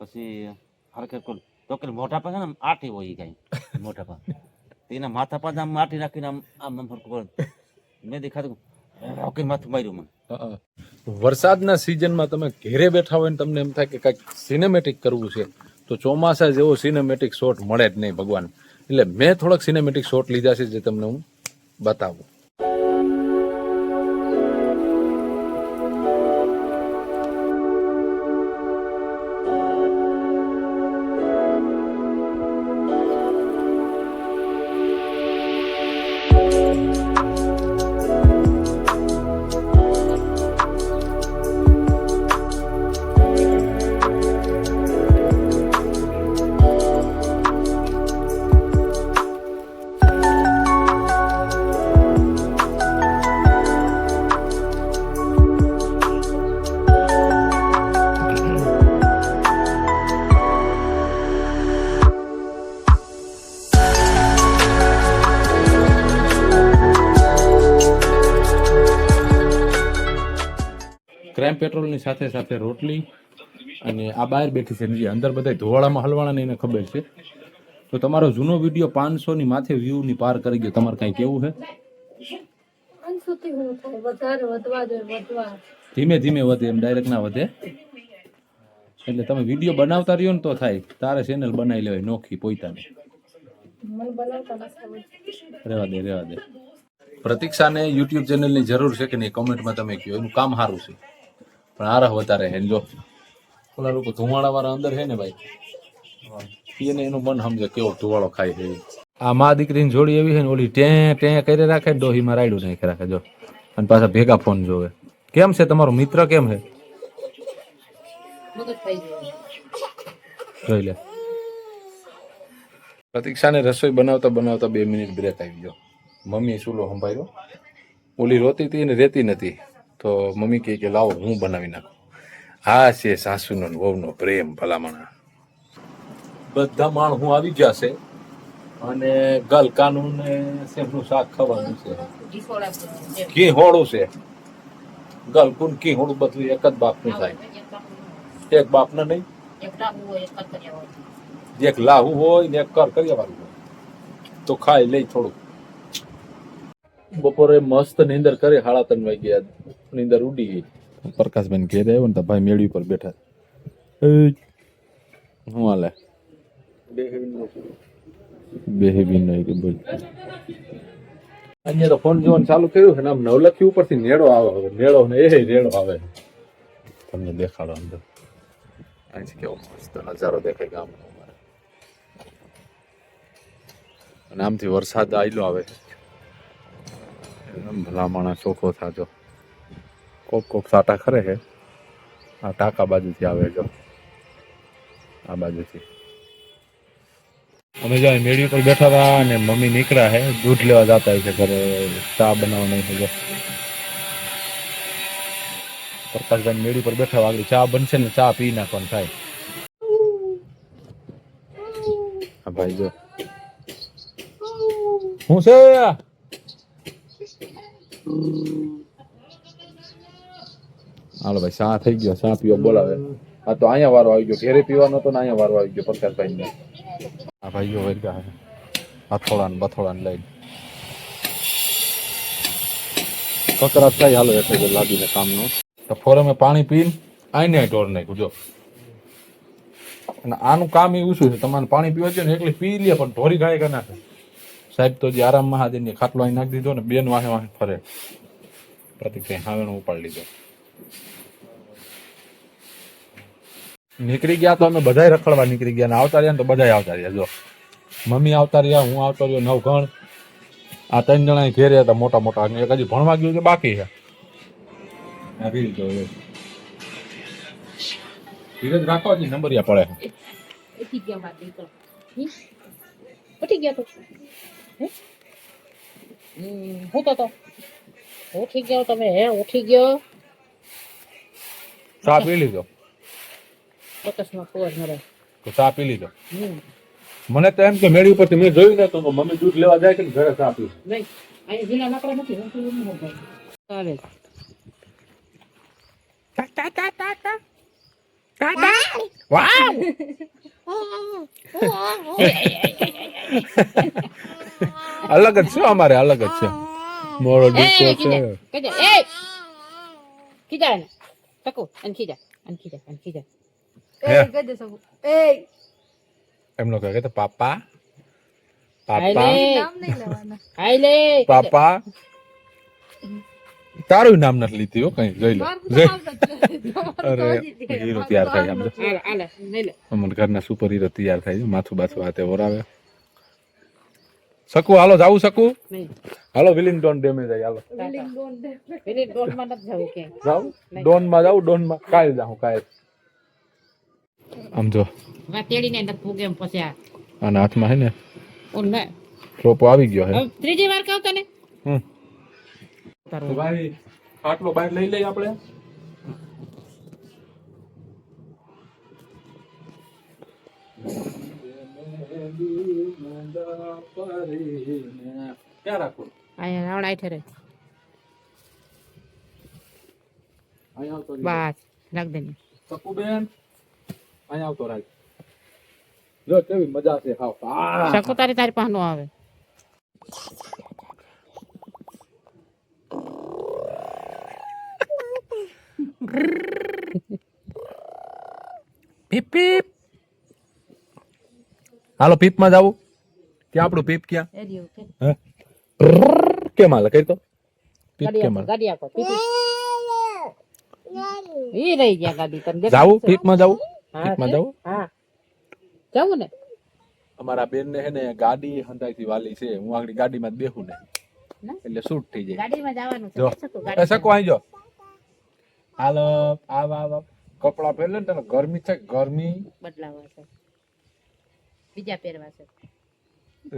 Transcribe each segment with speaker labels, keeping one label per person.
Speaker 1: પછી હરખે તો કે મોટા પા છે ને આઠી હોય કઈ મોટા પા એના માથા પા આમ આઠી રાખીને આમ આમ હરખું મેં દેખાતું રોકી માથું માર્યું મને.
Speaker 2: વરસાદના સિઝનમાં તમે ઘેરે બેઠા હોય ને તમને એમ થાય કે કંઈક સિનેમેટિક કરવું છે તો ચોમાસા જેવો સિનેમેટિક શોટ મળે જ નહીં ભગવાન. એટલે મેં થોડાક સિનેમેટિક શોટ લીધા છે જે તમને હું બતાવું. ક્રાઇમ પેટ્રોલની સાથે સાથે રોટલી અને આ બહાર બેઠી છે જે અંદર બધા ધોવાળામાં હલવાના એને ખબર છે. તો તમારો જૂનો વિડીયો 500 ની માથે વ્યૂ ની પાર કરી ગયો. તમારે કઈ કેવું છે? ધીમે ધીમે વધે એમ ડાયરેક્ટ ના વધે. એટલે તમે વિડીયો બનાવતા રહ્યો ને તો થાય. તારે ચેનલ બનાવી લેવાય નોખી પોતાની. રેવા દે. પ્રતીક્ષાને યુટ્યુબ ચેનલની જરૂર છે કે નહીં કોમેન્ટમાં તમે કહો. એનું કામ સારું છે પણ આરહ વધારે હે. જો ઓલા લોકો ધુમાડા વાળા અંદર છે ને ભાઈ, એને એનું મન સમજે કેવો ધુવાળો ખાય છે. આ મા દીકરીની જોડી એવી છે ને ઓલી ટે કરી રાખે ડોહીમાં રાયડું નહીં રાખે જો. અને પાછા ભેગા ફોન જોવે. કેમ છે તમારો મિત્ર? કેમ છે જોઈ લે. પ્રતીક્ષાને રસોઈ બનાવતા બનાવતા 2 મિનિટ બ્રેક આવી ગયો. મમ્મી ચૂલો સંભાળ્યો. ઓલી રોતી હતી ને રેતી નથી તો મમ્મી કહે કે લાવો હું બનાવી નાખું. હા છે સાસુનો વહુનો પ્રેમ ભલામણા. બધા માણ હું આવી ગયા છે અને ગલ કાનૂન ને સેમનું શાક ખાવાનું છે. ઘી હોળું છે. ગલ કુન ઘી હોળું બધું એક જ બાપનું થાય. એક બાપને નહીં, એક લાહુ હોય ને એક કર કર્યા વાળું હોય તો ખાઈ લઈ થોડું. બપોરે મસ્ત નીંદર કરી 3:30 વાગ્યા નીંદર ઉડી ગઈ. પ્રકાશભાઈ ઘેરે આવ્યો ને તો ભાઈ મેળી ઉપર બેઠા. શું હાલે? બેહી નહીં કે બોલ. અહીંયા તો ફોન જોવાનું ચાલુ કર્યું છે ને આમ નવલખી ઉપરથી નેળો આવે. હવે નેળો ને એ રેડો આવે. તમને દેખાડો અંદર. અહીંથી કેવો મસ્ત નજારો દેખાય ગામનો. અને આમથી વરસાદ આયલો આવે. ભલા માણસ ચોખ્ખો થાજો. કોક સાટા ખરે છે. આ ટાંકા બાજુથી આવે જો. આ બાજુથી અમે જો મેળી ઉપર બેઠા હતા અને મમ્મી નીકળ્યા છે દૂધ લેવા જતા હોય છે ઘરે. ચા બનાવવા નહીં છે. પ્રકાશભાઈ મેળી પર બેઠા આગળ ચા બનશે ને ચા પી નાખવાનું થાય. હા ભાઈ જો હું છે. હાલો ભાઈ ચા થઈ ગયો. ચા પીવા બોલાવે. આ તો અહીંયા વારો આવી ગયો. ઘેરે પીવાનો હતો ને અહીંયા વારો આવી ગયો પ્રકાશભાઈ ને. આ ભાઈઓ વર્ગા છે હથોડા ને બથોડા ને લઈને કકરાટ થાય. હાલો એટલે લાદીને કામનો તો ફોરમે પાણી પીને આઈને ઢોર નાખ્યું જો. અને આનું કામ એવું શું છે તમારે પાણી પીવા છે ને એકલી પી લે પણ ઢોરી ગાય કે નાખે. સાહેબ તો જે આરામમાં હાજર ને ખાટલો અહીં નાખી દીધો ને બેન વાહે વાહે ફરે. પ્રતિક હાવેનો ઉપાડી લીધો. નીકળી ગયા તો અમે બધાય રખડવા નીકળી ગયા. ને આવતા રહ્યા ને તો બધાય આવતા રહ્યા. જો મમ્મી આવતા રહ્યા, હું આવતો રહ્યો, નવઘણ. આ 3 જણા ઘેરે હતા મોટા મોટા. અને એક હજી ભણવા ગયું છે બાકી છે. ધીરજ રાખો હજી નંબરિયા પડે.
Speaker 3: ઉઠી ગયો તમે? હે ઉઠી ગયો?
Speaker 2: ચા પી લીધો? તો ચા પી લીધો. મને તો એમ કે મેળી ઉપરથી મેં જોયું ને તો મમ્મી દૂધ લેવા જાય કે ઘરે ચા પી. વાહ અલગ જ છે અમારે, અલગ જ છે. મોરો દીકરો છે.
Speaker 3: ખીજા ને ટકુ અને ખીજા
Speaker 2: હે એમનો કહે તો પાપા પાપા
Speaker 3: હાઈ લે
Speaker 2: પાપા. તારું નામ નથી લીધી હો કઈ, જોઈ લો. અરે હીરો તૈયાર થાય આમ તો.
Speaker 3: હાલે લઈ લે
Speaker 2: અમારા ઘરના સુપર હીરો તૈયાર થાય છે, માથું બાથું હાથે ઓરાવે. શકુ હાલો જાવું શકુ
Speaker 3: નહીં
Speaker 2: હાલો વિલિંગ ડોન ડેમે જાય હાલો
Speaker 3: પેલી ડોલમાં નથી જવું કે
Speaker 2: જાવ ડોન માં જાવ, ડોન માં કાલ જાઉં કાલ. આમ જો
Speaker 3: વા તેડીને નથી પૂગે એમ પછી આ
Speaker 2: આના હાથમાં હે ને
Speaker 3: ઓન ને
Speaker 2: ટોપો આવી ગયો હે.
Speaker 3: હવે ત્રીજી વાર કહું તને
Speaker 2: તો ભાઈ આટલો બહાર લઈ લઈએ આપણે. ક્યાં રાખો?
Speaker 3: અહીંયા રાવણ આઈ ઠરે
Speaker 2: અહીંયા આવતો
Speaker 3: બસ રાખ દે
Speaker 2: શકુબેન, અહીંયા આવતો રાખ. જો કેવી મજા છે હાવ.
Speaker 3: શકુ તારી પાનો આવે
Speaker 2: પીપ પીપ. હાલો પીપ માં જાવું. ક્યાં આપણું પીપ ક્યાં? હે કેમ હાલે કઈ તો પીપ કેમ હાલે?
Speaker 3: ગાડી આપો ઈ રહી ગયા ગાડી તને
Speaker 2: જાવું પીપ માં જાવું? પીપ માં જાવું?
Speaker 3: હા જાવું ને
Speaker 2: અમારા બેન ને હે ને ગાડી હંધાઈ થી વાલી છે, હું આગળ ગાડીમાં જ બેહું ને એટલે શૂટ થઈ જાય.
Speaker 3: ગાડીમાં જવાનું છે
Speaker 2: જો
Speaker 3: શકુ
Speaker 2: એ શકુ અહીં જો. હાલો આવ આવ આવ. કપડા પહેરે ને તને ગરમી છે, ગરમી
Speaker 3: બદલાવા છે બીજા પહેરવા છે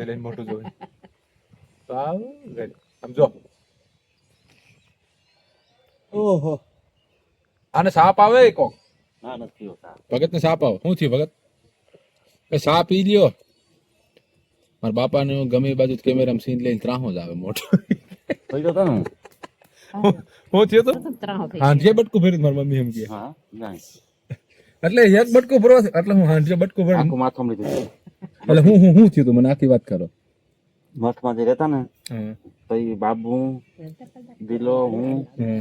Speaker 2: એ લઈને મોટું જોઈ. તો આવ આમ જો. ઓહો આને સાપ આવે કોક?
Speaker 1: ના નથી હોતા.
Speaker 2: ભગત ને સાપ આવે. શું થયું ભગત? એ સાપ પી લ્યો. મારા બાપા ને ગમે એ બાજુ કેમેરામાં સીન લઈને ત્રાહો જ આવે મોટો.
Speaker 1: થઈ જતો ને
Speaker 2: હું થયો તો
Speaker 3: ત્રાહો થઈ
Speaker 2: હાંજે બટકું ભર્યું મારી મમ્મી એમ કે.
Speaker 1: હા નહીં
Speaker 2: એટલે એક બટકું ભરવા એટલે હું હાંજે બટકું ભર્યું
Speaker 1: આખું માથું લીધું.
Speaker 2: એટલે હું થયું તું મને આખી વાત કરો.
Speaker 1: મઠમાં જે રહેતા ને
Speaker 2: હમ.
Speaker 1: તો એ બાબુ દિલો હું
Speaker 2: હમ.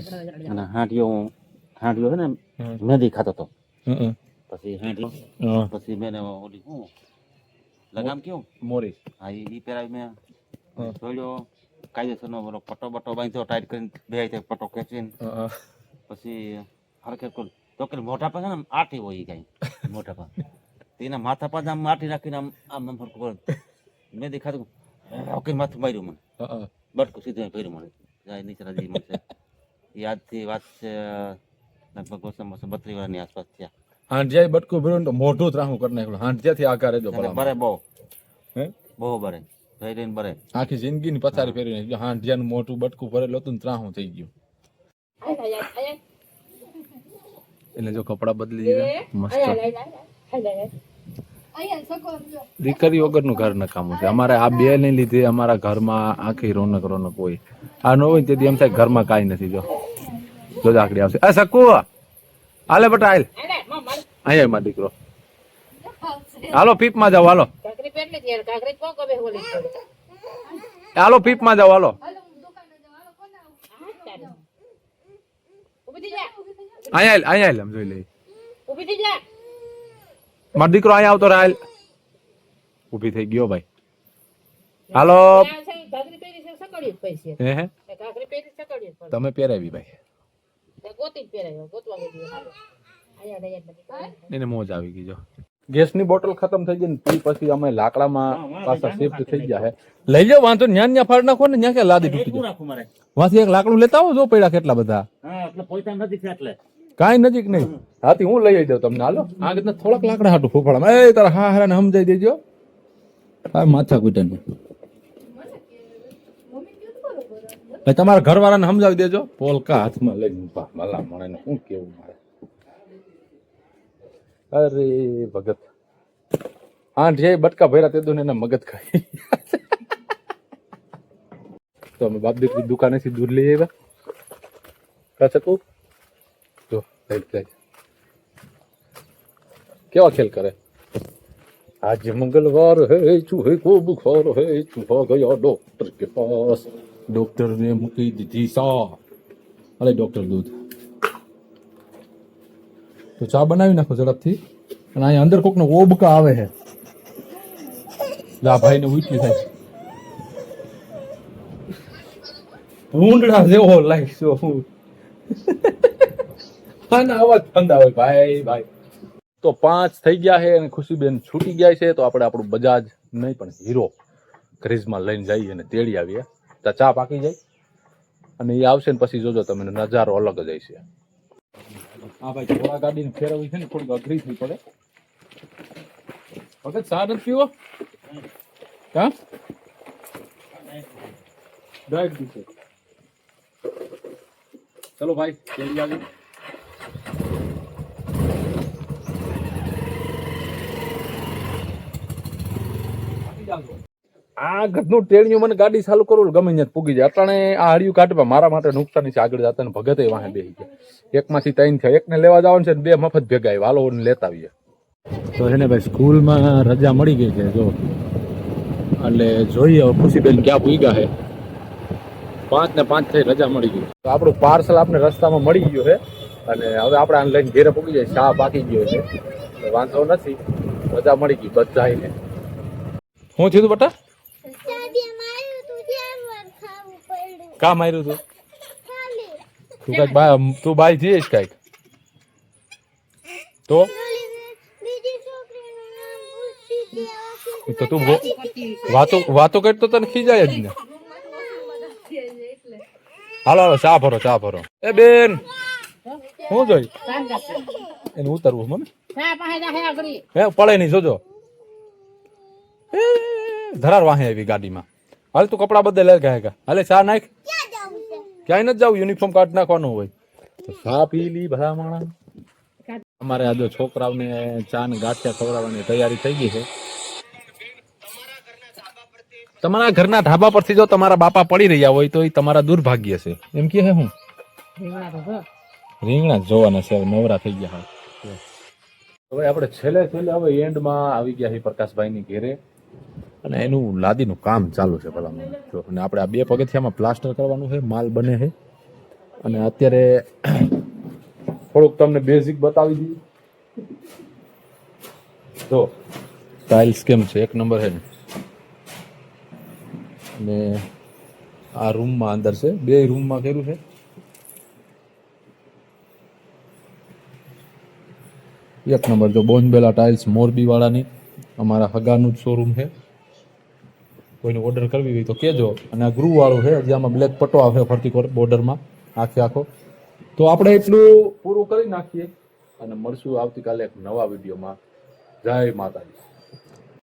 Speaker 1: અને હાંડિયો છે ને
Speaker 2: હમ.
Speaker 1: મેદી ખાતો હતો.
Speaker 2: હમ.
Speaker 1: પછી હાંડિયો
Speaker 2: હા.
Speaker 1: પછી મેં ઓલી હું લગામ કેવું
Speaker 2: મોરી.
Speaker 1: હા એ પહેરાવી મેં
Speaker 2: હા.
Speaker 1: જોડ્યો કાયદેસરનો બોલો પટ્ટો બટ્ટો બાંધ્યો ટાઈટ કરીને બે પટ્ટો ખેંચીને
Speaker 2: હા.
Speaker 1: પછી હરખે તો કે મોટા પા છે ને આઠી હોય કઈ મોટા પા એના માથા પાસે આમ આઠી રાખીને આમ આમ આમ હરખું કરે. મેં દેખાતું ઓકે માથું માર્યું મને
Speaker 2: હા.
Speaker 1: બટકું સીધું ફેર્યું મને જાય નીચે નદી મળશે. યાદથી વાત છે લગભગ 32 વર્ષની આસપાસ થયા.
Speaker 2: હાંજે બટકું ભર્યું ને તો મોઢું ત્રાહું કરી નાખ્યું. હાંજેથી આકાર રહેજો
Speaker 1: અને
Speaker 2: ભલા.
Speaker 1: બરે બહુ
Speaker 2: હે
Speaker 1: બહુ બરે રહીને બરે
Speaker 2: આખી જિંદગીની પથારી ફેરવી નાખી. હાંજિયાનું મોટું બટકું ભરેલું હતું ને ત્રાહું થઈ ગયું. એટલે જો કપડા બદલી દીધા મસ્ત. દીકરી વગરનું ઘર નકામું છે. અમારે આ બે ને લીધે અમારા ઘરમાં આખી રોનક હોય. આ ન હોય તેથી એમ થાય ઘરમાં કાંઈ નથી. જો જો આકડી આવશે. આ શકુ હાલે બટા હાલ અહીંયા માં દીકરો. હાલો પીપ માં જાવ. હાલો
Speaker 3: કાકરી પેટલી યાર કાકરી કોણ કબે બોલી
Speaker 2: હાલો પીપ માં જાવ. હાલો
Speaker 3: ઉભી થઈ જા
Speaker 2: અહીંયા હાલ આમ જોઈ લઈ.
Speaker 3: ઉભી થઈ જા
Speaker 2: મારો દીકરો અહીંયા આવતો રાલ. ઊભી થઈ ગયો ભાઈ. હાલો
Speaker 3: કાકરી પેરી છે સકડ્યું પૈસે
Speaker 2: હે હે
Speaker 3: કાકરી પેરી સકડ્યું
Speaker 2: તમે પહેરાવી ભાઈ.
Speaker 3: ગોતી જ પહેરાયો ગોતવા ગઈ આયા દયા
Speaker 2: એને મોજ આવી ગઈ. જો ગેસની બોટલ ખતમ થઈ ગઈ ને તે પછી અમે લાકડામાં પાછા શિફ્ટ થઈ ગયા હે. લઈ જાઓ વાંધો ન્યા ન્યા ફાડ નાખો ને ન્યા કે લાદી તૂટી જાય.
Speaker 1: રાખું મારે
Speaker 2: વાંથી એક લાકડું લેતા આવો. જો પડ્યા કેટલા બધા.
Speaker 1: હા એટલે પૈસા નથી છે એટલે
Speaker 2: કાંઈ નજીક નહીં. હાથી હું લઈ આવી દઉં તમને. હાલો આ રીતના થોડાક લાકડા હાટું ફૂફાડા. એ તારા હા હારા ને સમજાઈ દેજો. હા માથા કૂટન તમારા ઘરવાળાને સમજાવી દેજો. પોલકા હાથમાં લઈને ઊભા મલા મને શું કેવું મારે. અરે ભગત હા જે બટકા ભર્યા તે દોને એના મગજ ખાઈ. તો અમે બાપ દીકરી દુકાનેથી દૂર લઈ આવ્યા. કા શકું જો લઈ જાય. કેવા ખેલ કરે. आज मंगलवार है चूहे को बुखार है चूहा गया डॉक्टर के पास डॉक्टर ने मुकी दी सा अरे डॉक्टर दूध તો ચા બનાવી નાખો ઝડપથી અને અહીંયા અંદર કોકનો ઓબકા આવે છે લા ભાઈ ને ઉઠી થાય ભૂંડડા જેવો લાગશો હું આના અવાજ ઠંડા હોય ભાઈ ભાઈ. તો 5 થઈ ગયા છે અને ખુશીબેન છૂટી ગયા છે તો આપણે આપણું બજાજ નહીં પણ હીરો ક્રીઝમાં લઈને જઈએ અને તેડી આવીએ તો ચા પાકી જાય અને એ આવશે ને પછી જોજો તમે નજારો અલગ જ હશે. હા ભાઈ થોડા ગાડીને ફેરવવી છે ને થોડીક અઘરી થઈ પડે. વખત ચા નથી પીવો હા ડ્રાઈવ દીધો ચલો ભાઈ તેડી આવી. આ ઘરનું ટેણિયું મને ગાડી ચાલુ કરવું ગમે ત્યાં પૂગી જાય અટાણે આ હળિયું કાઢવા મારા માટે નુકસાની છે. આગળ જતા ને ભગતે વાહે બેસી ગયા એકમાંથી 3 થયા એકને લેવા જવાનું છે ને 2 મફત ભેગા આવ્યા હાલો ને લેતા આવીએ. તો છે ને ભાઈ સ્કૂલમાં રજા મળી ગઈ છે જો એટલે જોઈએ હવે ખુશીબેન ક્યાં પૂગ્યા છે. 5 ને 5 થઈ રજા મળી ગઈ તો આપણું પાર્સલ આપણે રસ્તામાં મળી ગયું છે અને હવે આપણે આને લઈને ઘેરે પૂગી જાય. ચા પાકી ગયો છે વાંધો નથી રજા મળી ગઈ બધાને. શું થયું બટા કા માર્યું તું તું કઈક તું બાઈ જઈશ કઈક તો તું વાતો કરતો તને ખીજાય જ ને. હાલો હાલો ચા ભરો ચા ભરો. એ બેન શું જોઈ એને ઉતરવું મને હે પડે નહીં જોજો ધરાર વાહે આવી ગાડીમાં. હાલ તું કપડા બદલે ગયા હાલે ચા નાખ ક્યાંય નથી જાવ યુનિફોર્મ કાઢ નાખવાનું હોય તો ચા પી લી બધા માણસ. અમારે આ જો છોકરાઓને ચા ને ગાંઠિયા ખવડાવવાની તૈયારી થઈ ગઈ છે. તમારા ઘરના ધાબા પરથી જો તમારા બાપા પડી રહ્યા હોય તો એ તમારા દુર્ભાગ્ય છે એમ કે હું રીંગણા જોવાના છે નવરા થઈ ગયા. હવે આપણે છેલ્લે હવે એન્ડમાં આવી ગયા છે પ્રકાશભાઈની ઘેરે અને એનું લાદીનું કામ ચાલુ છે ભલા મને જો. અને આપણે આ 2 પગથિયામાં પ્લાસ્ટર કરવાનું છે માલ બને છે અને અત્યારે થોડુંક તમને બેઝિક બતાવી દઈએ. જો ટાઇલ્સ કેમ છે એક નંબર છે ને. અને આ રૂમમાં અંદર છે 2 રૂમમાં કર્યું છે. એક નંબર જો બોનબેલા ટાઇલ્સ મોરબી વાળાની અમારા હગાનું જ શોરૂમ છે. કોઈને ઓર્ડર કરવી હોય તો કહેજો. અને આ ગ્રુવ વાળું છે જે આમાં બ્લેક પટ્ટો આવે ફરતી બોર્ડરમાં આખે આખો. તો આપણે એટલું પૂરું કરી નાખીએ અને મળશું આવતીકાલે એક નવા વિડીયોમાં. જય માતાજી.